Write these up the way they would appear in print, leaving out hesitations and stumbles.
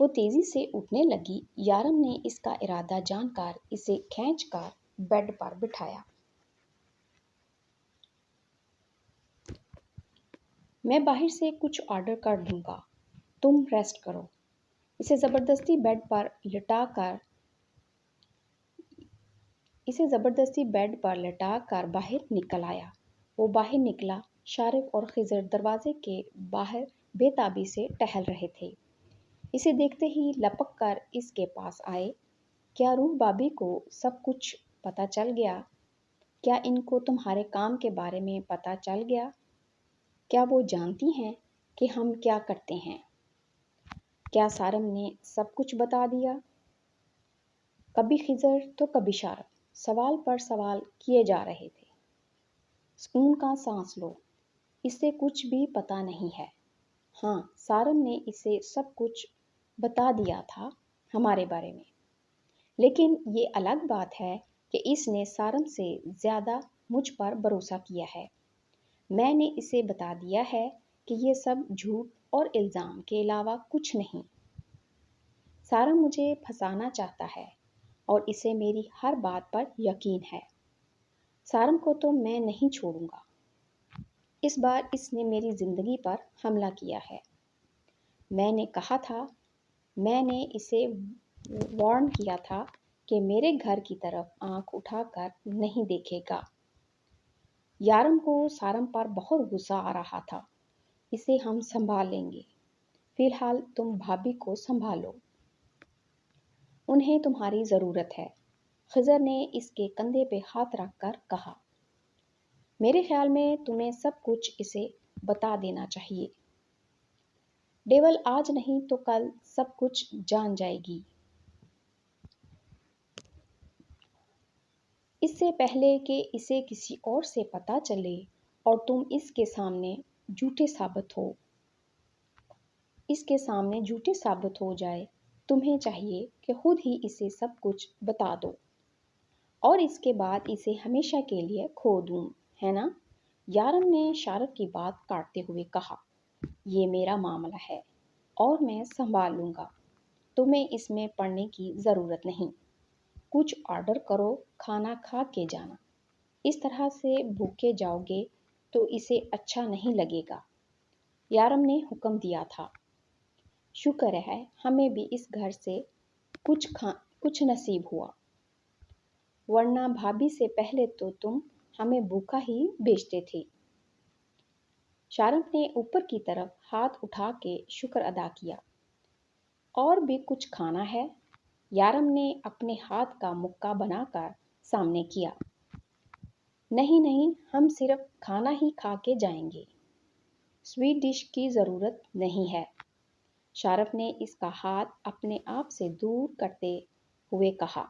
وہ تیزی سے اٹھنے لگی۔ یارم نے اس کا ارادہ جان کر اسے کھینچ کر بیڈ پر بٹھایا۔ میں باہر سے کچھ آرڈر کر دوں گا، تم ریسٹ کرو۔ اسے زبردستی بیڈ پر لٹا کر باہر نکل آیا۔ وہ باہر نکلا۔ شارق اور خضر دروازے کے باہر بے تابی سے ٹہل رہے تھے۔ اسے دیکھتے ہی لپک کر اس کے پاس آئے۔ کیا روح بابی کو سب کچھ پتہ چل گیا؟ کیا ان کو تمہارے کام کے بارے میں پتہ چل گیا؟ کیا وہ جانتی ہیں کہ ہم کیا کرتے ہیں؟ کیا سارم نے سب کچھ بتا دیا؟ کبھی خضر تو کبھی شارق سوال پر سوال کیے جا رہے تھے۔ سکون کا سانس لو، اسے کچھ بھی پتہ نہیں ہے۔ ہاں، سارم نے اسے سب کچھ بتا دیا تھا ہمارے بارے میں، لیکن یہ الگ بات ہے کہ اس نے سارم سے زیادہ مجھ پر بھروسہ کیا ہے۔ میں نے اسے بتا دیا ہے کہ یہ سب جھوٹ اور الزام کے علاوہ کچھ نہیں۔ سارم مجھے پھنسانا چاہتا ہے اور اسے میری ہر بات پر یقین ہے۔ سارم کو تو میں نہیں چھوڑوں گا۔ اس بار اس نے میری زندگی پر حملہ کیا ہے۔ میں نے کہا تھا، میں نے اسے وارن کیا تھا کہ میرے گھر کی طرف آنکھ اٹھا کر نہیں دیکھے گا۔ یارم کو سارم پر بہت غصہ آ رہا تھا۔ اسے ہم سنبھال لیں گے، فی الحال تم بھابی کو سنبھالو، انہیں تمہاری ضرورت ہے۔ خضر نے اس کے کندھے پہ ہاتھ رکھ کر کہا۔ میرے خیال میں تمہیں سب کچھ اسے بتا دینا چاہیے۔ ڈیول آج نہیں تو کل سب کچھ جان جائے گی۔ اس سے پہلے کہ اسے کسی اور سے پتہ چلے اور تم اس کے سامنے جھوٹے ثابت ہو جائے، تمہیں چاہیے کہ خود ہی اسے سب کچھ بتا دو اور اس کے بعد اسے ہمیشہ کے لیے کھو دوں، ہے نا؟ یارم نے شارق کی بات کاٹتے ہوئے کہا۔ یہ میرا معاملہ ہے اور میں سنبھال لوں گا، تمہیں اس میں پڑنے کی ضرورت نہیں۔ کچھ آرڈر کرو، کھانا کھا کے جانا، اس طرح سے بھوکے جاؤ گے تو اسے اچھا نہیں لگے گا۔ یارم نے حکم دیا تھا۔ شکر ہے ہمیں بھی اس گھر سے کچھ نصیب ہوا، ورنہ بھابی سے پہلے تو تم ہمیں بھوکا ہی بیچتے تھے۔ شارق نے اوپر کی طرف ہاتھ اٹھا کے شکر ادا کیا۔ اور بھی کچھ کھانا ہے؟ یارم نے اپنے ہاتھ کا مکہ بنا کر سامنے کیا۔ نہیں، ہم صرف کھانا ہی کھا کے جائیں گے، سویٹ ڈش کی ضرورت نہیں ہے۔ شارق نے اس کا ہاتھ اپنے آپ سے دور کرتے ہوئے کہا۔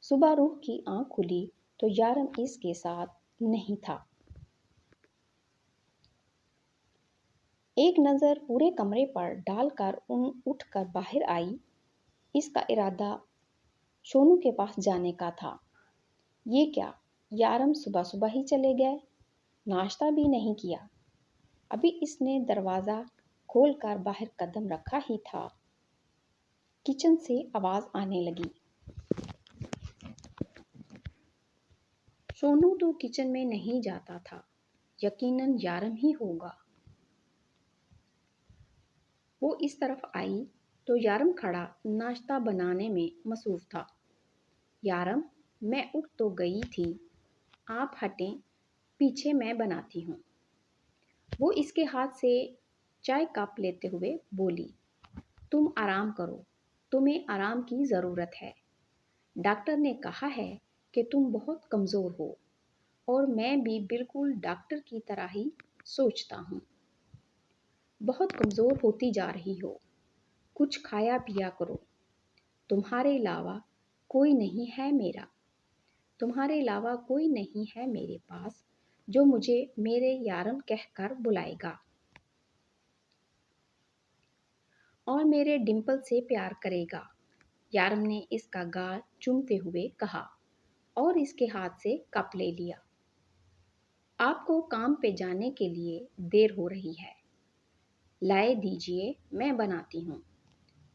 صبح روح کی آنکھ کھلی تو یارم اس کے ساتھ نہیں تھا۔ ایک نظر پورے کمرے پر ڈال کر اٹھ کر باہر آئی۔ اس کا ارادہ شونو کے پاس جانے کا تھا۔ یہ کیا، یارم صبح ہی چلے گئے؟ ناشتہ بھی نہیں کیا۔ ابھی اس نے دروازہ کھول کر باہر قدم رکھا ہی تھا، کچن سے آواز آنے لگی۔ شونو تو کچن میں نہیں جاتا تھا، یقیناً یارم ہی ہوگا۔ وہ اس طرف آئی تو یارم کھڑا ناشتہ بنانے میں مصروف تھا۔ یارم، میں اٹھ تو گئی تھی، آپ ہٹیں، پیچھے میں بناتی ہوں۔ وہ اس کے ہاتھ سے چائے کپ لیتے ہوئے بولی۔ تم آرام کرو، تمہیں آرام کی ضرورت ہے۔ ڈاکٹر نے کہا ہے کہ تم بہت کمزور ہو، اور میں بھی بالکل ڈاکٹر کی طرح ہی سوچتا ہوں۔ بہت کمزور ہوتی جا رہی ہو، کچھ کھایا پیا کرو۔ تمہارے علاوہ کوئی نہیں ہے میرے پاس جو مجھے میرے یارم کہہ کر بلائے گا اور میرے ڈمپل سے پیار کرے گا۔ یارم نے اس کا گال چومتے ہوئے کہا اور اس کے ہاتھ سے کپ لے لیا۔ آپ کو کام پہ جانے کے لیے دیر ہو رہی ہے، لائے دیجیے، میں بناتی ہوں۔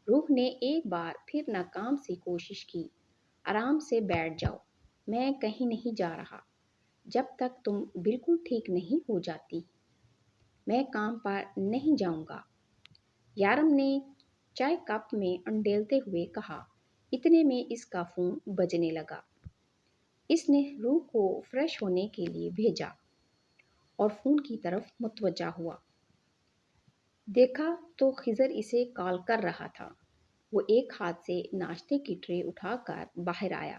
روح نے ایک بار پھر ناکام سی کوشش کی۔ آرام سے بیٹھ جاؤ، میں کہیں نہیں جا رہا جب تک تم بالکل ٹھیک نہیں ہو جاتی۔ میں کام پر نہیں جاؤں گا، یارم نے چائے کپ میں انڈیلتے ہوئے کہا۔ اتنے میں اس کا فون بجنے لگا۔ اس نے روح کو فریش ہونے کے لیے بھیجا اور فون کی طرف متوجہ ہوا۔ دیکھا تو خضر اسے کال کر رہا تھا۔ وہ ایک ہاتھ سے ناشتے کی ٹرے اٹھا کر باہر آیا،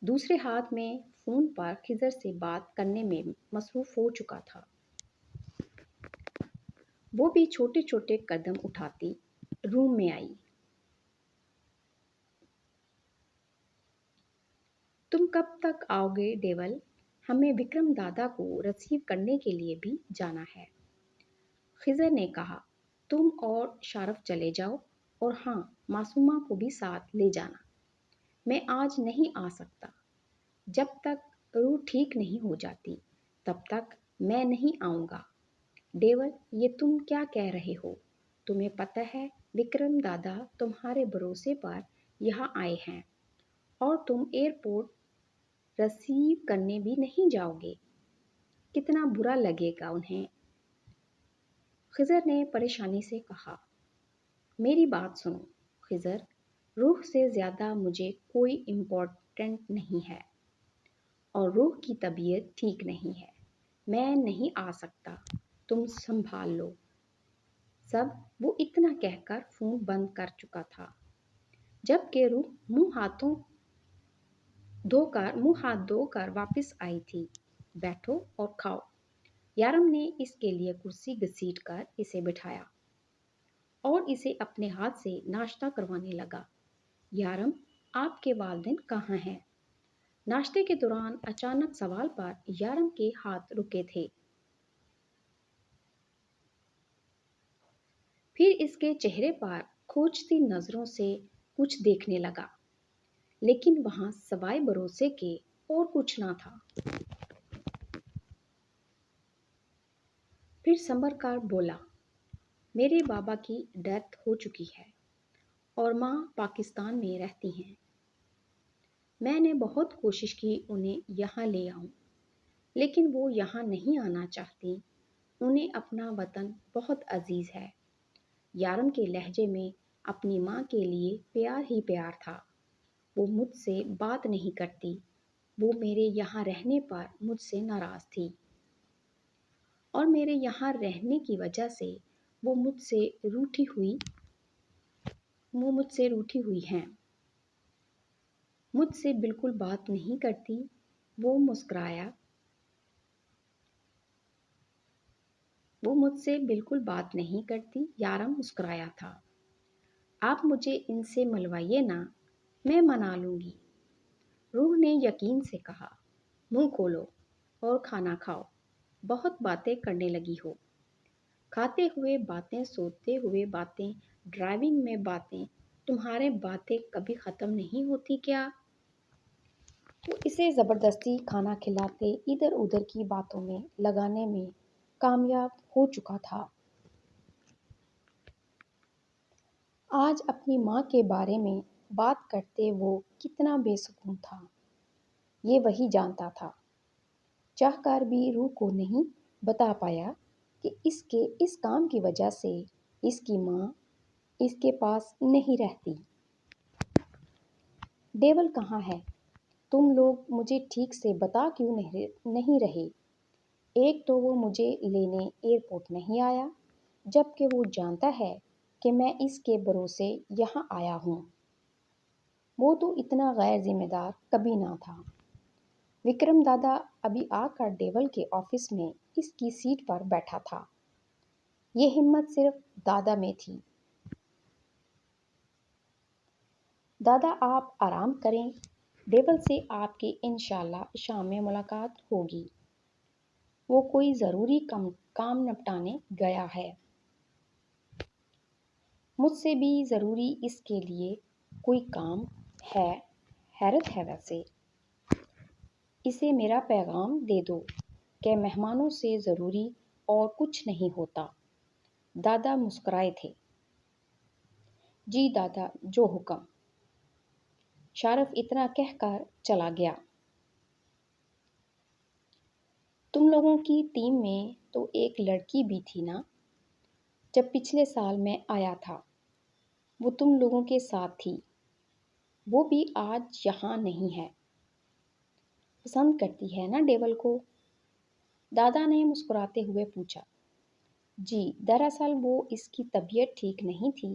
دوسرے ہاتھ میں فون پر خضر سے بات کرنے میں مصروف ہو چکا تھا۔ وہ بھی چھوٹے چھوٹے قدم اٹھاتی روم میں آئی۔ تم کب تک آؤ گے ڈیول؟ ہمیں وکرم دادا کو ریسیو کرنے کے لیے بھی جانا ہے۔ خضر نے کہا، تم اور شارف چلے جاؤ اور ہاں، معصومہ کو بھی ساتھ لے جانا۔ میں آج نہیں آ سکتا، جب تک روح ٹھیک نہیں ہو جاتی تب تک میں نہیں آؤں گا۔ ڈیول، یہ تم کیا کہہ رہے ہو؟ تمہیں پتہ ہے وکرم دادا تمہارے بھروسے پر یہاں آئے ہیں اور تم ایئرپورٹ ریسیو کرنے بھی نہیں جاؤ گے۔ کتنا برا لگے گا انہیں۔ خضر نے پریشانی سے کہا۔ میری بات سنو خضر، روح سے زیادہ مجھے کوئی امپورٹنٹ نہیں ہے اور روح کی طبیعت ٹھیک نہیں ہے۔ میں نہیں آ سکتا، تم سنبھال لو سب۔ وہ اتنا کہہ کر فون بند کر چکا تھا جب کہ روح منہ ہاتھ دھو کر واپس آئی تھی۔ بیٹھو اور کھاؤ۔ یارم نے اس کے لیے کرسی گھسیٹ کر اسے بٹھایا اور اسے اپنے ہاتھ سے ناشتہ کروانے لگا۔ یارم، آپ کے والدین کہاں ہیں؟ ناشتے کے دوران اچانک سوال پر یارم کے ہاتھ رکے تھے۔ پھر اس کے چہرے پر کھوجتی نظروں سے کچھ دیکھنے لگا، لیکن وہاں سوائے بھروسے کے اور کچھ نہ تھا۔ پھر سنبھل کر بولا، میرے بابا کی ڈیتھ ہو چکی ہے اور ماں پاکستان میں رہتی ہیں۔ میں نے بہت کوشش کی انہیں یہاں لے آؤں، لیکن وہ یہاں نہیں آنا چاہتی۔ انہیں اپنا وطن بہت عزیز ہے۔ یارم کے لہجے میں اپنی ماں کے لیے پیار ہی پیار تھا۔ وہ مجھ سے بات نہیں کرتی۔ وہ میرے یہاں رہنے پر مجھ سے ناراض تھی اور میرے یہاں رہنے کی وجہ سے وہ مجھ سے روٹھی ہوئی ہیں۔ مجھ سے بالکل بات نہیں کرتی۔ وہ مجھ سے بالکل بات نہیں کرتی۔ یارم مسکرایا تھا۔ آپ مجھے ان سے ملوائیے نا، میں منا لوں گی، روح نے یقین سے کہا۔ منہ کھولو اور کھانا کھاؤ، بہت باتیں کرنے لگی ہو۔ کھاتے ہوئے باتیں، سوتے ہوئے باتیں، ڈرائیونگ میں باتیں، تمہارے باتیں کبھی ختم نہیں ہوتی کیا؟ وہ اسے زبردستی کھانا کھلاتے ادھر ادھر کی باتوں میں لگانے میں کامیاب ہو چکا تھا۔ آج اپنی ماں کے بارے میں بات کرتے وہ کتنا بے سکون تھا، یہ وہی جانتا تھا۔ چاہ کر بھی روح کو نہیں بتا پایا کہ اس کے اس کام کی وجہ سے اس کی ماں اس کے پاس نہیں رہتی۔ ڈیول کہاں ہے؟ تم لوگ مجھے ٹھیک سے بتا کیوں نہیں رہے؟ ایک تو وہ مجھے لینے ایئرپورٹ نہیں آیا، جبکہ وہ جانتا ہے کہ میں اس کے بھروسے یہاں آیا ہوں۔ وہ تو اتنا غیر ذمہ دار کبھی نہ تھا۔ وکرم دادا ابھی آ کر ڈیول کے آفس میں اس کی سیٹ پر بیٹھا تھا۔ یہ ہمت صرف دادا میں تھی۔ دادا آپ آرام کریں، ڈیول سے آپ کی انشاءاللہ شام میں ملاقات ہوگی۔ وہ کوئی ضروری کام نپٹانے گیا ہے۔ مجھ سے بھی ضروری اس کے لیے کوئی کام ہے۔ حیرت ہے ویسے۔ اسے میرا پیغام دے دو کہ مہمانوں سے ضروری اور کچھ نہیں ہوتا۔ دادا مسکرائے تھے۔ جی دادا، جو حکم۔ شارف اتنا کہہ کر چلا گیا۔ تم لوگوں کی ٹیم میں تو ایک لڑکی بھی تھی نا؟ جب پچھلے سال میں آیا تھا وہ تم لوگوں کے ساتھ تھی، وہ بھی آج یہاں نہیں ہے۔ پسند کرتی ہے نا ڈیول کو؟ دادا نے مسکراتے ہوئے پوچھا۔ جی، دراصل وہ اس کی طبیعت ٹھیک نہیں تھی،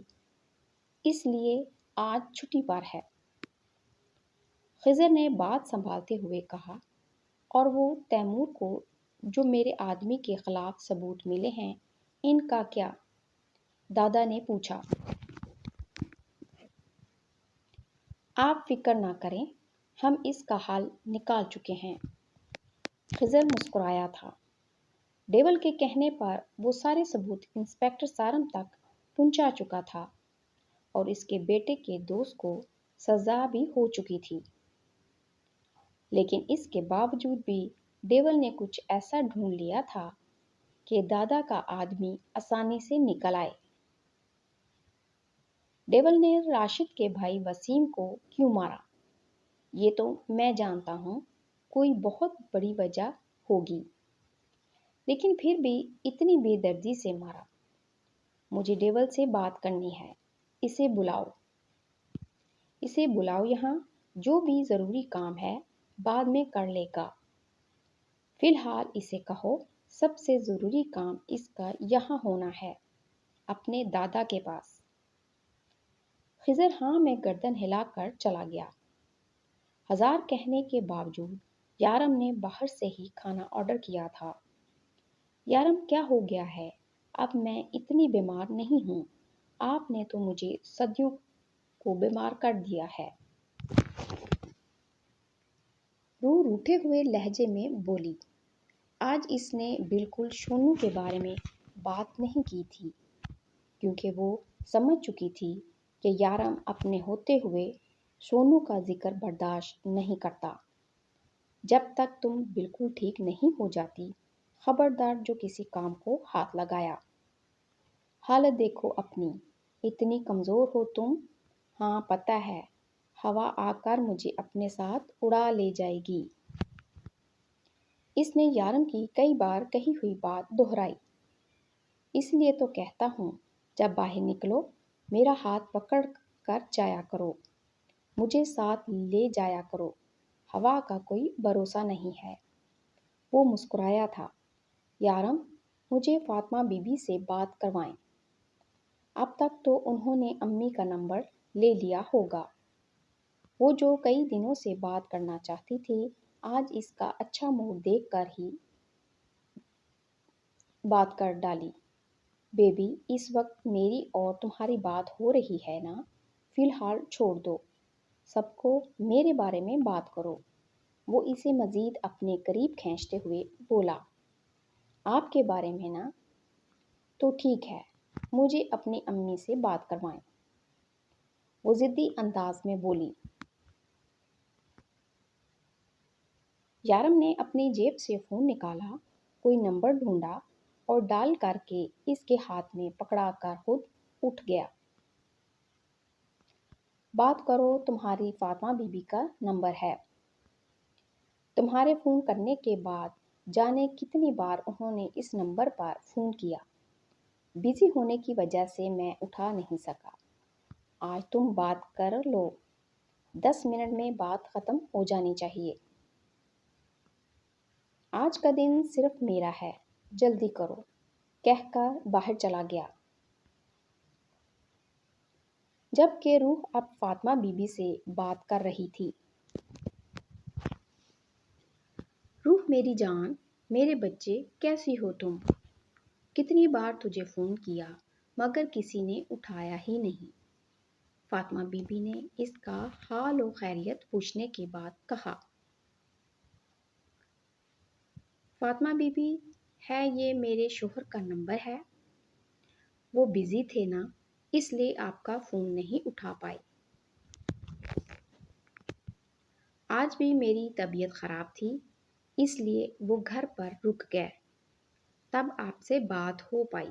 اس لیے آج چھٹی پر ہے۔ خضر نے بات سنبھالتے ہوئے کہا، اور وہ تیمور کو جو میرے آدمی کے خلاف ثبوت ملے ہیں، ان کا کیا؟ دادا نے پوچھا۔ آپ فکر نہ کریں، ہم اس کا حل نکال چکے ہیں۔ خضر مسکرایا تھا۔ ڈیول کے کہنے پر وہ سارے ثبوت انسپکٹر سارم تک پہنچا چکا تھا اور اس کے بیٹے کے دوست کو سزا بھی ہو چکی تھی۔ لیکن اس کے باوجود بھی ڈیول نے کچھ ایسا ڈھونڈ لیا تھا کہ دادا کا آدمی آسانی سے نکل آئے۔ ڈیول نے راشد کے بھائی وسیم کو کیوں مارا؟ یہ تو میں جانتا ہوں، کوئی بہت بڑی وجہ ہوگی، لیکن پھر بھی اتنی بے دردی سے مارا۔ مجھے ڈیول سے بات کرنی ہے، اسے بلاؤ۔ اسے بلاؤ یہاں، جو بھی ضروری کام ہے بعد میں کر لے گا۔ فی الحال اسے کہو سب سے ضروری کام اس کا یہاں ہونا ہے، اپنے دادا کے پاس۔ خضر ہاں میں گردن ہلا کر چلا گیا۔ ہزار کہنے کے باوجود یارم نے باہر سے ہی کھانا آرڈر کیا تھا۔ یارم، کیا ہو گیا ہے؟ اب میں اتنی بیمار نہیں ہوں، آپ نے تو مجھے صدیوں کو بیمار کر دیا ہے۔ روح روٹھے ہوئے لہجے میں بولی۔ آج اس نے بالکل شونو کے بارے میں بات نہیں کی تھی، کیونکہ وہ سمجھ چکی تھی کہ یارم اپنے ہوتے ہوئے سونو کا ذکر برداشت نہیں کرتا۔ جب تک تم بالکل ٹھیک نہیں ہو جاتی، خبردار جو کسی کام کو ہاتھ لگایا۔ حالت دیکھو اپنی، اتنی کمزور ہو تم۔ ہاں پتہ ہے، ہوا آ کر مجھے اپنے ساتھ اڑا لے جائے گی۔ اس نے یارم کی کئی بار کہی ہوئی بات دہرائی۔ اس لیے تو کہتا ہوں، جب باہر نکلو میرا ہاتھ پکڑ کر جایا کرو، مجھے ساتھ لے جایا کرو، ہوا کا کوئی بھروسہ نہیں ہے۔ وہ مسکرایا تھا۔ یارم، مجھے فاطمہ بی بی سے بات کروائیں۔ اب تک تو انہوں نے امی کا نمبر لے لیا ہوگا۔ وہ جو کئی دنوں سے بات کرنا چاہتی تھی، آج اس کا اچھا موڈ دیکھ کر ہی بات کر ڈالی۔ بیبی، اس وقت میری اور تمہاری بات ہو رہی ہے نا، فی الحال چھوڑ دو، سب کو میرے بارے میں بات کرو۔ وہ اسے مزید اپنے قریب کھینچتے ہوئے بولا۔ آپ کے بارے میں نا؟ تو ٹھیک ہے، مجھے اپنی امی سے بات کروائیں۔ وہ ضدی انداز میں بولی۔ یارم نے اپنی جیب سے فون نکالا، کوئی نمبر ڈھونڈا اور ڈال کر کے اس کے ہاتھ میں پکڑا کر خود اٹھ گیا۔ بات کرو، تمہاری فاطمہ بی بی کا نمبر ہے۔ تمہارے فون کرنے کے بعد جانے کتنی بار انہوں نے اس نمبر پر فون کیا، بزی ہونے کی وجہ سے میں اٹھا نہیں سکا۔ آج تم بات کر لو، 10 منٹ میں بات ختم ہو جانی چاہیے۔ آج کا دن صرف میرا ہے، جلدی کرو، کہہ کر باہر چلا گیا۔ جب کہ روح اب فاطمہ بی بی سے بات کر رہی تھی۔ روح میری جان، میرے بچے، کیسی ہو تم؟ کتنی بار تجھے فون کیا مگر کسی نے اٹھایا ہی نہیں۔ فاطمہ بی بی نے اس کا حال و خیریت پوچھنے کے بعد کہا۔ فاطمہ بی بی، ہے یہ میرے شوہر کا نمبر ہے، وہ بزی تھے نا، اس لیے آپ کا فون نہیں اٹھا پائے۔ آج بھی میری طبیعت خراب تھی، اس لیے وہ گھر پر رک گئے، تب آپ سے بات ہو پائی۔